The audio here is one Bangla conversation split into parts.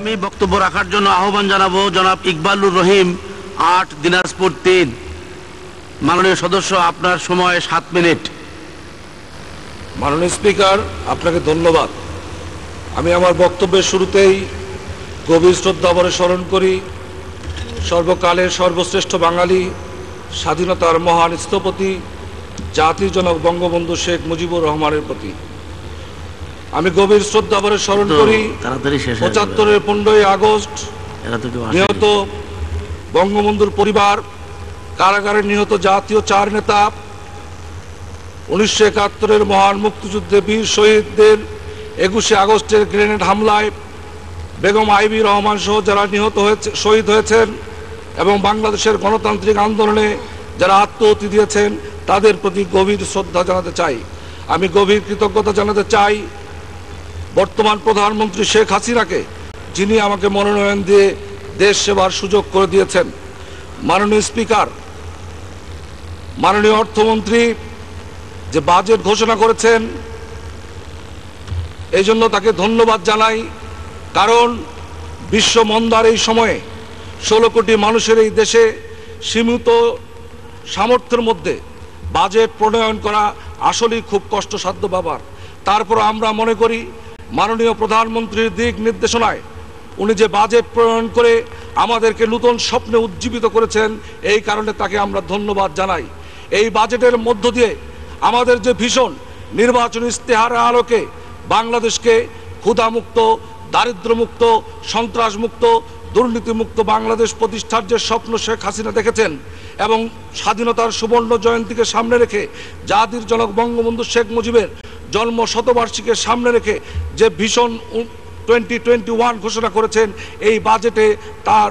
আমি বক্তব্য রাখার জন্য আহ্বান জানাবো জনাব ইকবালুর রহিম, ৮ দিনাজপুর ৩। মাননীয় সদস্য, আপনার সময় ৭ মিনিট। মাননীয় স্পিকার, আপনাকে ধন্যবাদ। আমি আমার বক্তব্যের শুরুতেই গভীর শ্রদ্ধাভরে স্মরণ করি সর্বকালের সর্বশ্রেষ্ঠ বাঙালি, স্বাধীনতার মহান স্থপতি, জাতির জনক বঙ্গবন্ধু শেখ মুজিবুর রহমানের প্রতি। আমি গভীর শ্রদ্ধাভরে স্মরণ করি ৭৫-এর 15ই আগস্ট নিহত বঙ্গবন্ধুর পরিবার, কারাগারে নিহত জাতীয় 4 নেতা, 1971-এর মহান মুক্তিযুদ্ধে বীর শহীদদের 21শে আগস্টের গ্রেনেড হামলায় বেগম আইবি রহমান সহ যারা শহীদ হয়েছেন এবং বাংলাদেশের গণতান্ত্রিক আন্দোলনে যারা আত্মহতি দিয়েছেন তাদের প্রতি গভীর শ্রদ্ধা জানাতে চাই। আমি গভীর কৃতজ্ঞতা জানাতে চাই বর্তমান প্রধানমন্ত্রী শেখ হাসিনাকে, যিনি আমাকে মনোনয়ন দিয়ে দেশ সেবার সুযোগ করে দিয়েছেন। মাননীয় স্পিকার, মাননীয় অর্থমন্ত্রী যে বাজেট ঘোষণা করেছেন এই জন্য তাকে ধন্যবাদ জানাই। কারণ বিশ্ব মন্দার এই সময়ে 16 কোটি মানুষের এই দেশে সীমিত সামর্থ্যের মধ্যে বাজেট প্রণয়ন করা আসলেই খুব কষ্টসাধ্য ব্যাপার। তারপর আমরা মনে করি মাননীয় প্রধানমন্ত্রীর দিক নির্দেশনায় উনি যে বাজেট প্রণয়ন করে আমাদেরকে নতুন স্বপ্নে উজ্জীবিত করেছেন, এই কারণে তাকে আমরা ধন্যবাদ জানাই। এই বাজেটের মধ্য দিয়ে আমাদের যে ভীষণ নির্বাচনী ইস্তেহারের আলোকে বাংলাদেশকে ক্ষুধামুক্ত, দারিদ্র্যমুক্ত, সন্ত্রাসমুক্ত, দুর্নীতিমুক্ত বাংলাদেশ প্রতিষ্ঠার যে স্বপ্ন শেখ হাসিনা দেখেছেন এবং স্বাধীনতার সুবর্ণ জয়ন্তীকে সামনে রেখে জাতির জনক বঙ্গবন্ধু শেখ মুজিবের জন্ম শতবার্ষিকীর সামনে রেখে যে ভীষণ 2021 ঘোষণা করেছেন, এই বাজেটে তার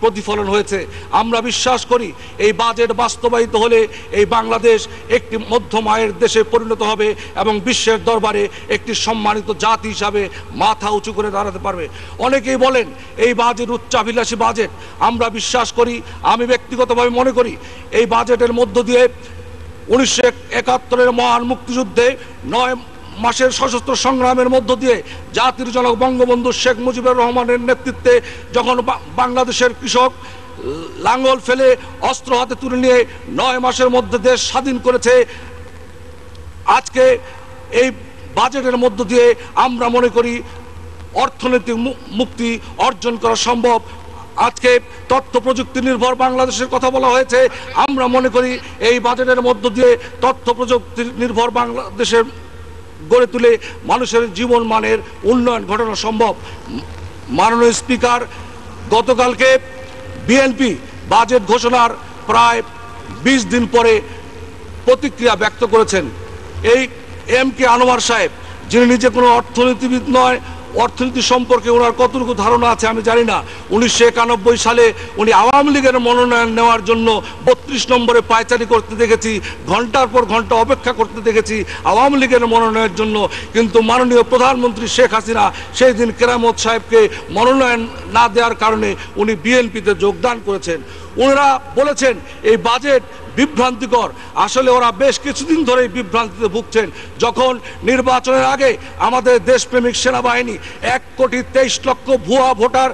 প্রতিফলন হয়েছে। আমরা বিশ্বাস করি এই বাজেট বাস্তবায়িত হলে এই বাংলাদেশ একটি মধ্যম আয়ের দেশে পরিণত হবে এবং বিশ্বের দরবারে একটি সম্মানিত জাতি হিসাবে মাথা উঁচু করে দাঁড়াতে পারবে। অনেকেই বলেন এই বাজেট উচ্চাভিলাষী বাজেট। আমরা বিশ্বাস করি, আমি ব্যক্তিগতভাবে মনে করি এই বাজেটের মধ্য দিয়ে 1971-এর মহান মুক্তিযুদ্ধে 9 মাসের সশস্ত্র সংগ্রামের মধ্য দিয়ে জাতির জনক বঙ্গবন্ধু শেখ মুজিবুর রহমানের নেতৃত্বে যখন বাংলাদেশের কৃষক লাঙ্গল ফেলে অস্ত্র হাতে তুলে নিয়ে 9 মাসের মধ্যে দেশ স্বাধীন করেছে, আজকে এই বাজেটের মধ্য দিয়ে আমরা মনে করি অর্থনৈতিক মুক্তি অর্জন করা সম্ভব। আজকে তথ্য প্রযুক্তি নির্ভর বাংলাদেশের কথা বলা হয়েছে, আমরা মনে করি এই বাজেটের মধ্য দিয়ে তথ্য প্রযুক্তি নির্ভর বাংলাদেশের গড়ে তুলে মানুষের জীবন মানের উন্নয়ন ঘটানো সম্ভব। মাননীয় স্পিকার, গতকালকে বিএনপি বাজেট ঘোষণার প্রায় 20 দিন পরে প্রতিক্রিয়া ব্যক্ত করেছেন। এই MK আনোয়ার সাহেব, যিনি নিজে কোনো অর্থনীতিবিদ নয়, অর্থনীতি সম্পর্কে ওনার কতটুকু ধারণা আছে আমি জানি না। 1991 সালে উনি আওয়ামী লীগের মনোনয়ন নেওয়ার জন্য 32 নম্বরে পায়চারি করতে দেখেছি, ঘন্টার পর ঘন্টা অপেক্ষা করতে দেখেছি আওয়ামী লীগের মনোনয়নের জন্য। কিন্তু মাননীয় প্রধানমন্ত্রী শেখ হাসিনা সেই দিন কেরামত সাহেবকে মনোনয়ন না দেওয়ার কারণে উনি বিএনপিতে যোগদান করেছেন। ওনারা বলেছেন এই বাজেট বিভ্রান্তিকর। আসলে ওরা বেশ কিছুদিন ধরেই বিভ্রান্তিতে ভুগছেন। যখন নির্বাচনের আগে আমাদের দেশপ্রেমিক সেনাবাহিনী 1,23,00,000 ভুয়া ভোটার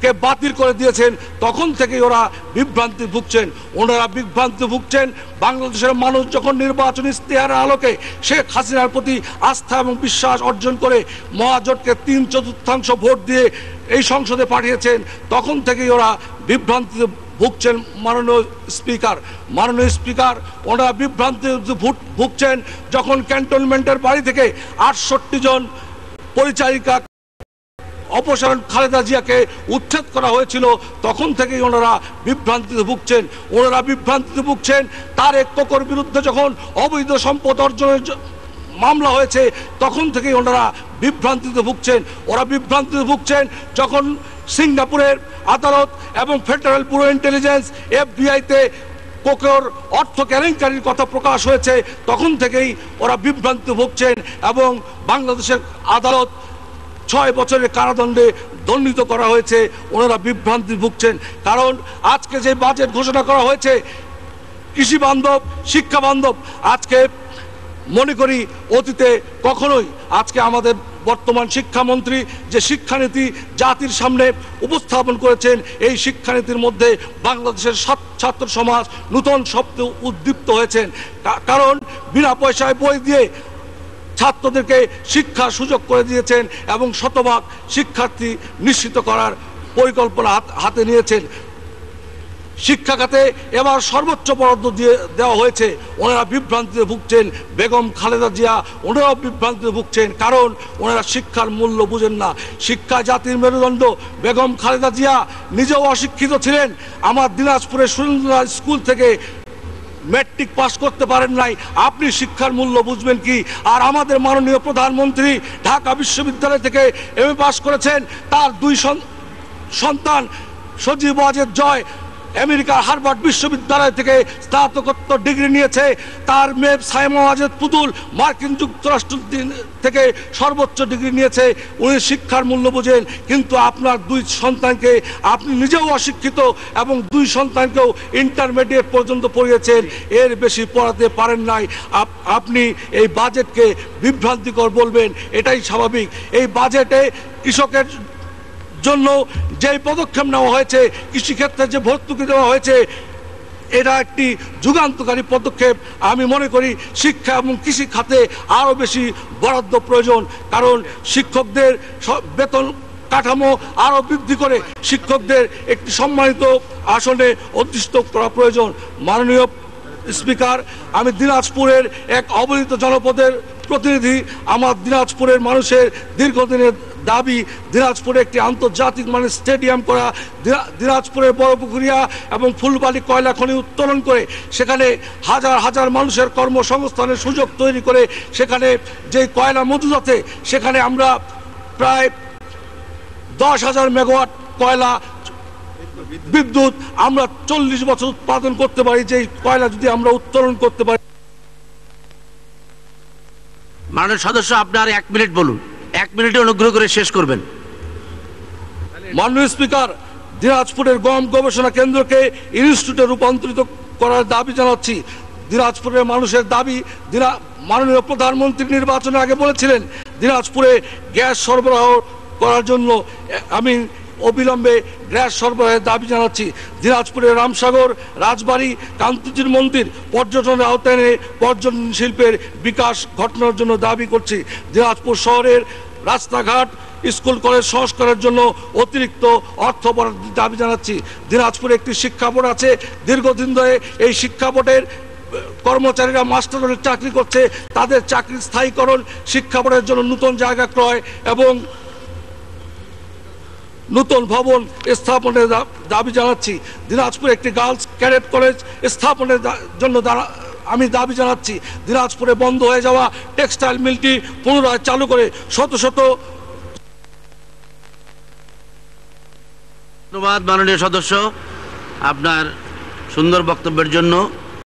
কে বাতিল করে দিয়েছেন, তখন থেকেই ওরা বিভ্রান্তি ভুগছেন। ওনারা বিভ্রান্তি ভুগছেন বাংলাদেশের মানুষ যখন নির্বাচনী ইস্তেহারের আলোকে শেখ হাসিনার প্রতি আস্থা এবং বিশ্বাস অর্জন করে মহাজোটকে 3/4 ভোট দিয়ে এই সংসদে পাঠিয়েছেন, তখন থেকেই ওরা বিভ্রান্তিতে ভুগছেন। মাননীয় স্পিকার, ওনারা বিভ্রান্তিতে ভুগছেন যখন ক্যান্টনমেন্টের বাড়ি থেকে 68 জন পরিচারিকা অপসারণ খালেদা জিয়াকে উচ্ছেদ করা হয়েছিল, তখন থেকেই ওনারা বিভ্রান্তিতে ভুগছেন। ওনারা বিভ্রান্তিতে ভুগছেন তারেক কোকোর বিরুদ্ধে যখন অবৈধ সম্পদ অর্জনের মামলা হয়েছে, তখন থেকেই ওনারা বিভ্রান্তিতে ভুগছেন। ওরা বিভ্রান্তিতে ভুগছেন যখন সিঙ্গাপুরের আদালত এবং ফেডারেল ব্যুরো ইন্টেলিজেন্স FBI-তে কোকোর অর্থ কেলেঙ্কারির কথা প্রকাশ হয়েছে, তখন থেকেই ওরা বিভ্রান্তিতে ভুগছেন এবং বাংলাদেশের আদালত 6 বছরের কারাদণ্ডে দণ্ডিত করা হয়েছে। ওনারা বিভ্রান্তি ভুগছেন কারণ আজকে যে বাজেট ঘোষণা করা হয়েছে কৃষি বান্ধব, শিক্ষা বান্ধব। আজকে মনে করি অতীতে কখনোই আজকে আমাদের বর্তমান শিক্ষামন্ত্রী যে শিক্ষানীতি জাতির সামনে উপস্থাপন করেছেন, এই শিক্ষানীতির মধ্যে বাংলাদেশের ছাত্র সমাজ নূতন শব্দে উদ্দীপ্ত হয়েছেন। কারণ বিনা পয়সায় বই দিয়ে ছাত্রদেরকে শিক্ষার সুযোগ করে দিয়েছেন এবং শতভাগ শিক্ষার্থী নিশ্চিত করার পরিকল্পনা হাতে নিয়েছেন। শিক্ষা খাতে এবার সর্বোচ্চ বরাদ্দ দিয়ে দেওয়া হয়েছে। ওনারা বিভ্রান্তিতে ভুগছেন, বেগম খালেদা জিয়া ওনারাও বিভ্রান্তিতে ভুগছেন, কারণ ওনারা শিক্ষার মূল্য বুঝেন না। শিক্ষা জাতির মেরুদণ্ড। বেগম খালেদা জিয়া নিজেও অশিক্ষিত ছিলেন। আমার দিনাজপুরের সুরেন্দ্রনাথ স্কুল থেকে ম্যাট্রিক পাস করতে পারেন নাই, আপনি শিক্ষার মূল্য বুঝবেন কি? আর আমাদের মাননীয় প্রধানমন্ত্রী ঢাকা বিশ্ববিদ্যালয় থেকে এমএ পাস করেছেন, তার দুই সন্তান সজীব ওয়াজেদ জয় আমেরিকার হার্ভার্ড বিশ্ববিদ্যালয় থেকে স্নাতকোত্তর ডিগ্রি নিয়েছে, তার মেয়ে সাইমা ওয়াজেদ পুতুল মার্কিন যুক্তরাষ্ট্র থেকে সর্বোচ্চ ডিগ্রি নিয়েছে। উনি শিক্ষার মূল্য বোঝেন, কিন্তু আপনার দুই সন্তানকে, আপনি নিজেও অশিক্ষিত এবং দুই সন্তানকেও ইন্টারমিডিয়েট পর্যন্ত পড়িয়েছেন, এর বেশি পড়াতে পারেন নাই। আপনি এই বাজেটকে বিভ্রান্তিকর বলবেন, এটাই স্বাভাবিক। এই বাজেটে কৃষকের জন্য যে পদক্ষেপ নেওয়া হয়েছে, কৃষিক্ষেত্রে যে ভর্তুকি দেওয়া হয়েছে, এটা একটি যুগান্তকারী পদক্ষেপ। আমি মনে করি শিক্ষা এবং কৃষি খাতে আরও বেশি বরাদ্দ প্রয়োজন, কারণ শিক্ষকদের বেতন কাঠামো আরও বৃদ্ধি করে শিক্ষকদের একটি সম্মানিত আসনে অধিষ্ঠিত করা প্রয়োজন। মাননীয় স্পিকার, আমি দিনাজপুরের এক অবহেলিত জনপদের প্রতিনিধি। আমার দিনাজপুরের মানুষের দীর্ঘদিনের দাবি দিনাজপুরে একটি আন্তর্জাতিক মানের স্টেডিয়াম করা, দিনাজপুরের বড়পুকুরিয়া এবং ফুলবাড়ি কয়লা খনি উত্তোলন করে সেখানে হাজার হাজার মানুষের কর্মসংস্থানের সুযোগ তৈরি করে সেখানে যে কয়লা মজুদ আছে, সেখানে আমরা প্রায় 10,000 মেগাওয়াট কয়লা বিদ্যুৎ আমরা 40 বছর উৎপাদন করতে পারি, যে কয়লা যদি আমরা উত্তোলন করতে পারি। মাননীয় সদস্য, আপনার 1 মিনিট বলুন, 1 মিনিটে অনুগ্রহ করে শেষ করবেন। মাননীয় স্পিকার, দিনাজপুরের গম গবেষণা কেন্দ্রকে ইনস্টিটিউটে রূপান্তরিত করার দাবি জানাচ্ছি। দিনাজপুরের মানুষের দাবি, মাননীয় প্রধানমন্ত্রী নির্বাচনের আগে বলেছিলেন দিনাজপুরে গ্যাস সরবরাহ করার জন্য আমি অবিলম্বে গ্যাস সরবরাহের দাবি জানাচ্ছি। দিনাজপুরের রামসাগর, রাজবাড়ী, কান্তিজির মন্দির পর্যটনের আওতায় এনে পর্যটন শিল্পের বিকাশ ঘটানোর জন্য দাবি করছি। দিনাজপুর শহরের রাস্তাঘাট, স্কুল কলেজ সংস্কারের জন্য অতিরিক্ত অর্থ বরাদ্দের দাবি জানাচ্ছি। দিনাজপুরে একটি শিক্ষা বোর্ড আছে, দীর্ঘদিন ধরে এই শিক্ষা বোর্ডের কর্মচারীরা মাস্টারের চাকরি করছে, তাদের চাকরির স্থায়ীকরণ, শিক্ষা বোর্ডের জন্য নতুন জায়গা ক্রয় এবং নতুন ভবন স্থাপনের দাবি জানাচ্ছি। দিনাজপুরে একটি গার্লস ক্যাডেট কলেজ স্থাপনের জন্য আমি দাবি জানাচ্ছি। দিনাজপুরে বন্ধ হয়ে যাওয়া টেক্সটাইল মিলটি পুনরায় চালু করে শত শত। ধন্যবাদ মাননীয় সদস্য আপনার সুন্দর বক্তব্যের জন্য।